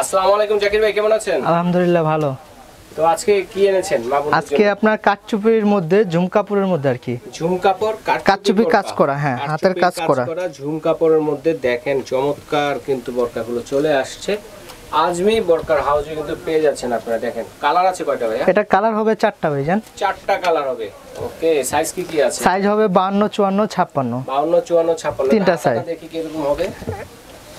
আসসালামু আলাইকুম জাকির ভাই, কেমন আছেন? আলহামদুলিল্লাহ ভালো। তো আজকে কি এনেছেন মা বোনদের আজকে জন্য? আপনার কাঠচুপির মধ্যে ঝুম কাপড়ের মধ্যে আর কি ঝুম কাপড়, কাঠচুপি কাজ করা, হ্যাঁ হাতের কাজ করা ঝুম কাপড়ের মধ্যে দেখেন চমৎকার কিন্তু বরকাগুলো চলে আসছে। আজমি বরকার হাউজে কিন্তু পেয়ে যাচ্ছেন আপনারা। দেখেন কালার আছে কয়টা ভাইয়া? এটা কালার হবে 4টা ভাইজান। 4টা কালার হবে। ওকে, সাইজ কি কি আছে? সাইজ হবে 52 54 56। 52 54 56 তিনটা সাইজ। দেখি কি রকম হবে।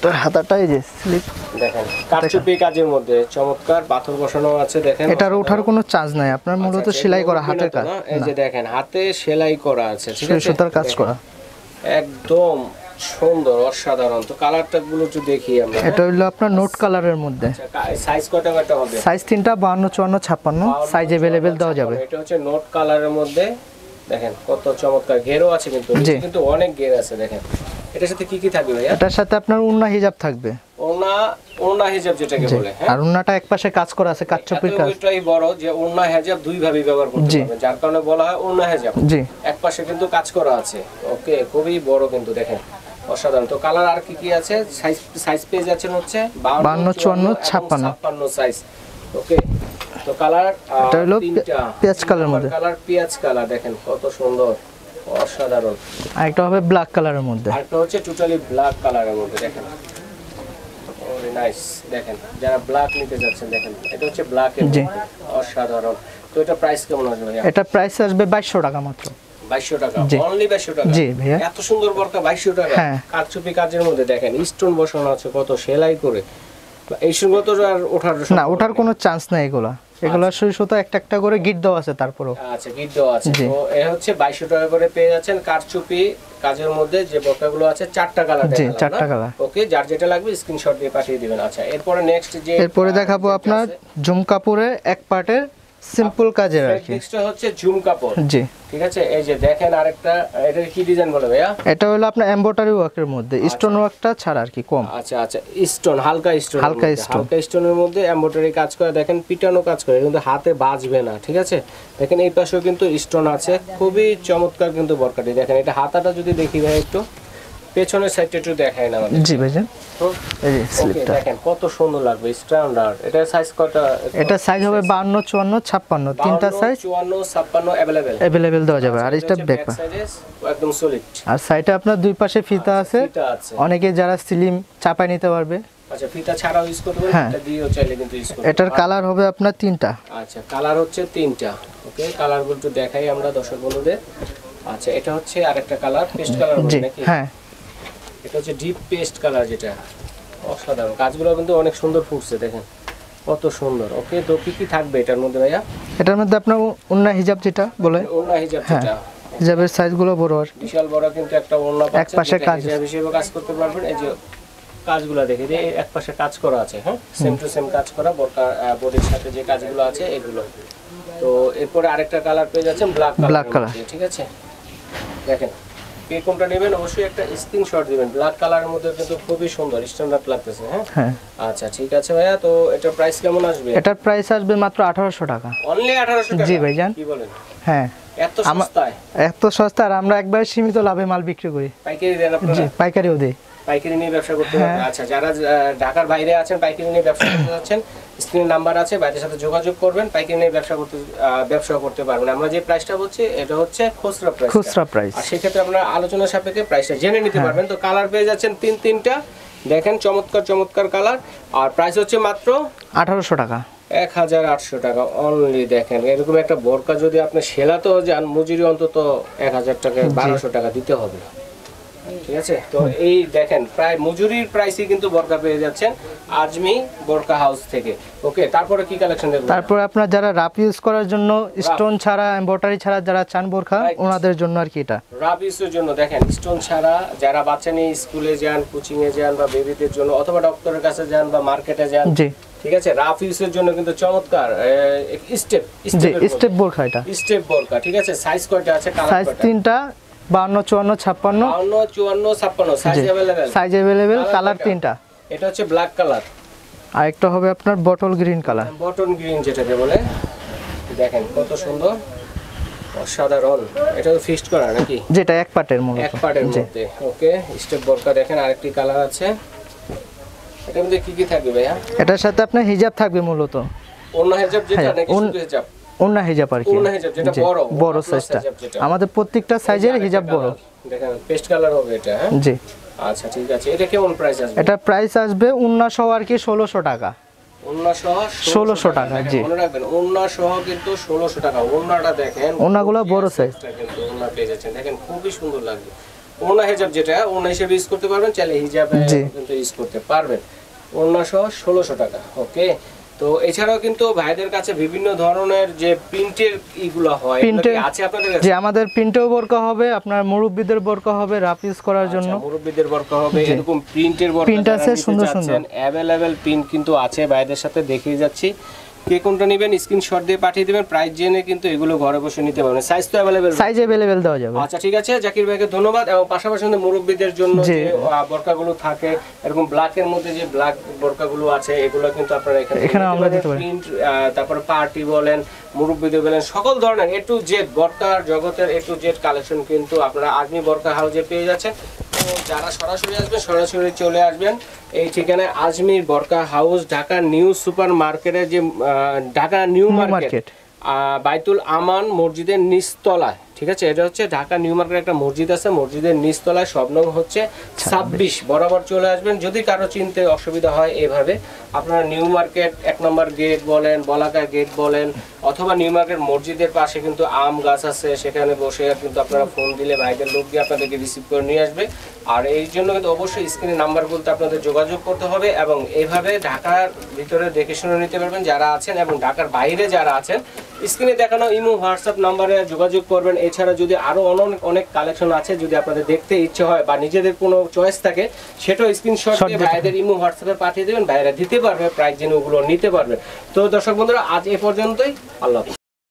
তো হাতাটা এই যে স্লিপ দেখেন কাঠচুপি কাজের মধ্যে চমৎকার পাথর বসানো আছে। দেখেন এটার ওঠার কোনো চান্স নাই, আপনার মূলত সেলাই করা হাতের কাজ। এই যে দেখেন হাতে সেলাই করা আছে, ঠিক আছে, সুতার কাজ করা, একদম সুন্দর অসাধারণ। তো কালারটা গুলো একটু দেখি আমরা। এটা হলো আপনার নোট কালারের মধ্যে। সাইজ কয়টা কয়টা হবে? সাইজ 3টা 52 54 56 সাইজ अवेलेबल দেওয়া যাবে। এটা হচ্ছে নোট কালারের মধ্যে। দেখেন কত চমৎকার ঘেরও আছে, কিন্তু অনেক ঘের আছে। দেখেন এটার সাথে কি কি থাকবে ভাইয়া? এটার সাথে আপনার উন্না হিজাব থাকবে। ওড়না হিজাব যেটাকে বলে, হ্যাঁ। আর উন্নাটা একপাশে কাজ করা আছে কাঠচুপির কাজ। এটাই বড় যে ওড়না হিজাব দুই ভাবে ব্যবহার করতে পারবেন, যার কারণে বলা হয় ওড়না হিজাব। জি, একপাশে কিন্তু কাজ করা আছে। ওকে, খুবই বড় কিন্তু দেখেন অসাধারণ। তো কালার আর কি কি আছে? সাইজ পেয়ে যাচ্ছেন হচ্ছে 52 54 56 সাইজ। ওকে, তো কালার এটা হলো পেঁয়াজ কালারের মধ্যে। কালার পেঁয়াজ কালার, দেখেন কত সুন্দর অসাধারণ। আর একটা হবে ব্ল্যাক কালারের মধ্যে। আর একটা হচ্ছে টোটালি ব্ল্যাক কালারের মধ্যে। দেখেন ওরে নাইস। দেখেন যারা ব্ল্যাক নিতে যাচ্ছেন, দেখেন এটা হচ্ছে ব্ল্যাক এর মধ্যে অসাধারণ। তো এটা প্রাইস কেমন আসবে ভাইয়া? এটা প্রাইস আসবে 2200 টাকা মাত্র। 2200 টাকা, অনলি 2200 টাকা। জি ভাইয়া, এত সুন্দর বরকা 2200 টাকা। হ্যাঁ, কাঠচুপি কাজের মধ্যে দেখেন স্টোন বসানো আছে, কত সেলাই করে। এই সুন্দর তো আর ওঠার কোনো চান্স নাই। এগুলা সুই সুতো একটা একটা করে গিট দেওয়া আছে তারপরও। আচ্ছা, গিট দেওয়া আছে। তো এ হচ্ছে 2200 টাকা করে পেয়ে যাচ্ছেন কাঠচুপি কাজের মধ্যে যে বরকাগুলো আছে। 4টা কালার। জি, 4টা কালার। ওকে, যার যেটা লাগবে স্ক্রিনশট দিয়ে পাঠিয়ে দিবেন। আচ্ছা, এরপরে দেখাবো আপনার ঝুম কাপড়ের এক পার্টের সিম্পল কাজের আর কি। নেক্সট হচ্ছে ঝুম কাপড়। জি, ঠিক আছে। এই যে দেখেন আরেকটা, এটা কি ডিজাইন বলে ভাইয়া? এটা হলো আপনার এমব্রয়ডারি ওয়ার্কের মধ্যে, স্টোন ওয়ার্কটা ছাড়া আর কি কম। আচ্ছা, স্টোন, হালকা স্টোনের মধ্যে এমব্রয়ডারি কাজ করে। দেখেন পিটানো কাজ করে, কিন্তু হাতে বাজবে না, ঠিক আছে। দেখেন এই পাশেও কিন্তু স্টোন আছে, খুবই চমৎকার কিন্তু বরকাটি। দেখেন এটা হাতাটা যদি দেখি ভাই, একটু পেছনের সাইডটা একটু দেখাই না আমাদের। জি ভাইজান, এই যে স্লিপটা দেখেন কত সুন্দর লাগবে, স্ট্যান্ডার্ড। এটা সাইজ কত? এটা সাইজ হবে 52 54 56, তিনটা সাইজ 52 56 अवेलेबल দেওয়া যাবে। আর এটা ব্যাক একদম সলিড। আর সাইডে আপনার দুই পাশে ফিতা আছে, অনেকে যারা স্লিম চাপায় নিতে পারবে। আচ্ছা, ফিতা ছাড়াও ইউজ করতে পারবেন, এটা দিয়েও চাইলে কিন্তু ইউজ করতে পারবেন। এটার কালার হবে আপনার 3টা। আচ্ছা, কালার হচ্ছে 3টা। ওকে, কালারগুলো একটু দেখাই আমরা দর্শক বন্ধুদের। আচ্ছা, এটা হচ্ছে আরেকটা কালার, পেস্ট কালার বলে নাকি? হ্যাঁ, এটা হচ্ছে ডিপ পেস্ট কালার, যেটা অসাধারণ। কাজগুলো কিন্তু অনেক সুন্দর ফুটছে, দেখেন কত সুন্দর। ওকে, তো কি কি থাকবে এটার মধ্যে ভাইয়া? এটার মধ্যে আপনার ওন্না হিজাব যেটা বলে, ওন্না হিজাব, যেটা হিজাবের সাইজগুলো বড় আর বিশাল বড়, কিন্তু একটা ওন্না পাচ্ছেন, এক পাশে কাজ হিসাবে কাজ করতে পারবেন। এই যে কাজগুলো দেখে যে এক পাশে কাজ করা আছে, হ্যাঁ, সেম টু সেম কাজ করা বরকা বডির সাথে যে কাজগুলো আছে এগুলো। তো এরপরে আরেকটা কালার পেয়ে যাচ্ছেন ব্ল্যাক কালার, ঠিক আছে। দেখেন কে কোনটা নেবেন অবশ্যই একটা স্ক্রিনশট দিবেন। ব্ল্যাক কালারের মধ্যে কিন্তু খুবই সুন্দর স্ট্যান্ডার্ড লাগতেছে, হ্যাঁ। আচ্ছা, ঠিক আছে ভাইয়া। তো এটার প্রাইস কেমন আসবে? এটার প্রাইস আসবে মাত্র 1800 টাকা। অনলি 1800 টাকা? জি ভাইজান, কি বলেন? হ্যাঁ, এত সস্তায়? এত সস্তা। আর আমরা একবার সীমিত লাভে মাল বিক্রি করি। পাইকারি দেন আপনারা? জি, পাইকারিও দেই। পাইকারি নিয়ে ব্যবসা করতে পারবেন। আচ্ছা, যারা ঢাকার বাইরে আছেন, পাইকারি নিয়ে ব্যবসা করতে যাচ্ছেন, স্ক্রিনে নাম্বার আছে, বাইরের সাথে যোগাযোগ করবেন, পাইকারি নিয়ে ব্যবসা করতে পারবেন। আমরা যে প্রাইসটা বলছি এটা হচ্ছে খুচরা প্রাইস। আর সেক্ষেত্রে আপনারা আলোচনা সাপেক্ষে প্রাইসটা জেনে নিতে পারবেন। তো কালার পেয়ে যাচ্ছেন তিনটা, দেখেন চমৎকার কালার। আর প্রাইস হচ্ছে মাত্র 1800 টাকা, 1800 টাকা অনলি। দেখেন এরকম একটা বোরকা যদি আপনি সেলাতেও যান, মজুরি অন্তত 1000 টাকা 1200 টাকা দিতে হবে, ঠিক আছে। তো এই দেখেন প্রায় মজুরির প্রাইসই কিন্তু বোরকা পেয়ে যাচ্ছেন আজমি বোরকা হাউস থেকে। ওকে, তারপরে কি কালেকশন দেখব? তারপরে আপনার যারা রাফ ইউজ করার জন্য, স্টোন ছাড়া এমব্রয়ডারি ছাড়া যারা চান বোরকা, ওনাদের জন্য আর কি এটা রাফ ইউজের জন্য। দেখেন স্টোন ছাড়া যারা বাচ্চা নিয়ে স্কুলে যান, কোচিং এ যান, বা বেবিদের জন্য, অথবা ডক্টরের কাছে যান, বা মার্কেটে যান, জি, ঠিক আছে। রাফ ইউজের জন্য কিন্তু চমৎকার স্টেপ বোরকা, এটা স্টেপ বোরকা, ঠিক আছে। সাইজ কয়টা আছে? সাইজ 3টা, 52 54 56 সাইজ अवेलेबल। কালার 3টা। এটা হচ্ছে ব্ল্যাক কালার, আর একটা হবে আপনার bottle green colour, bottle green যেটাকে বলে। দেখেন কত সুন্দর অসাধারণ। এটা তো ফিক্সড করা নাকি? যেটা এক পার্টের মধ্যে, এক পার্টের মধ্যে। ওকে, স্টেপ বোরকা। দেখেন আরেকটি কালার আছে, এটার মধ্যে কি কি থাকবে ভাইয়া? এটার সাথে আপনার হিজাব থাকবে মূলত। ওন্না হিজাব যেটা নাকি শুধু হিজাব? ওন্না হিজাব আর কি। ওন্না হিজাব যেটা বড়, বড় সাইজটা। আমাদের প্রত্যেকটা সাইজের হিজাব বড়। দেখেন পেস্ট কালার হবে এটা, হ্যাঁ? জি। আচ্ছা ঠিক আছে। এটা কেমন প্রাইস আসবে? এটা প্রাইস আসবে ওন্না সহ আর কি 1600 টাকা। ওন্না সহ 1600 টাকা, জি। মনে রাখবেন ওন্না সহ কিন্তু 1600 টাকা। ওন্নাটা দেখেন, ওন্নাগুলো বড় সাইজ। কিন্তু ওন্না পেয়ে যাচ্ছেন, দেখেন খুবই সুন্দর লাগবে। ওন্না হিজাব যেটা ওন্না হিসেবে ইউজ করতে পারবেন, চাইলে হিজাবে কিন্তু ইউজ করতে পারবেন। ওন্না সহ 1600 টাকা। ওকে। তো এছাড়াও কিন্তু ভাইদের কাছে বিভিন্ন ধরনের যে প্রিন্টের ইগুলো হয়, এগুলো কি আছে আপনাদের কাছে? জি, আমাদের প্রিন্টেও বোরকা হবে, আপনার মুরব্বিদের বোরকা হবে রাফ ইউজ করার জন্য। মুরব্বিদের বোরকা হবে, এরকম প্রিন্টের বোরকা প্রিন্ট আছে সুন্দর সুন্দর, अवेलेबल প্রিন্ট কিন্তু আছে। ভাইদের সাথে দেখিয়ে যাচ্ছি, কে কোনটা নেবেন স্ক্রিনশট দিয়ে পাঠিয়ে দিবেন, প্রাইস জেনে কিন্তু এগুলো ঘরে বসে নিতে পারবেন। সাইজ তো अवेलेबल, সাইজ अवेलेबल দেওয়া যাবে। আচ্ছা ঠিক আছে, জাকির ভাইকে ধন্যবাদ। এবং পাশাপাশি মুরব্বিদের জন্য যে বোরকাগুলো থাকে, এরকম ব্ল্যাক এর মধ্যে যে ব্ল্যাক বোরকাগুলো আছে, এগুলো কিন্তু আপনারা এখানে আমরা দিতে পারি। প্রিন্ট, তারপর পার্টি বলেন, মুরব্বিদের বলেন, সকল ধরনের এ টু জেড বোরকার জগতের এ টু জেড কালেকশন কিন্তু আপনারা আজমি বোরকা হাউসে পেয়ে যাচ্ছেন। তো যারা সরাসরি আসবেন সরাসরি চলে আসবেন এই ঠিকানায়, আজমির বোরকা হাউস, ঢাকা নিউ সুপার মার্কেটের যে ঢাকা নিউ মার্কেট বাইতুল আমান মসজিদের নিচতলায়, ঠিক আছে? এটা হচ্ছে ঢাকা নিউ মার্কেট একটা মসজিদ আছে, মসজিদের নিচতলায়, সব নং হচ্ছে 26 বরাবর চলে আসবেন। যদি কারো চিনতে অসুবিধা হয় এভাবে আপনারা নিউ মার্কেট 1 নম্বর গেট বলেন, বলাকা গেট বলেন, অথবা নিউ মার্কেট মসজিদের পাশে কিন্তু আম গাছ আছে, সেখানে বসে কিন্তু আপনারা ফোন দিলে ভাইদের লোক গিয়ে আপনাদেরকে রিসিভ করে নিয়ে আসবে। আর এই জন্য কিন্তু অবশ্যই স্ক্রিনে নাম্বার বলতে আপনাদের যোগাযোগ করতে হবে, এবং এইভাবে ঢাকার ভিতরে দেখে শুনে নিতে পারবেন যারা আছেন, এবং ঢাকার বাইরে যারা আছেন স্ক্রিনে দেখানো ইমো হোয়াটসঅ্যাপ নাম্বারে যোগাযোগ করবেন। এছাড়া যদি আরো অনেক কালেকশন আছে, যদি আপনাদের দেখতে ইচ্ছে হয় বা নিজেদের কোনো চয়েস থাকে, সেটাও স্ক্রিনশট দিয়ে ভাইদের ইমো হোয়াটসঅ্যাপে পাঠিয়ে দেবেন, ভাইরা দিতে পারবে, প্রাইস জেনে ওগুলো নিতে পারবে। তো দর্শক বন্ধুরা, আজ এ পর্যন্তই। আল্লাহ হাফেজ।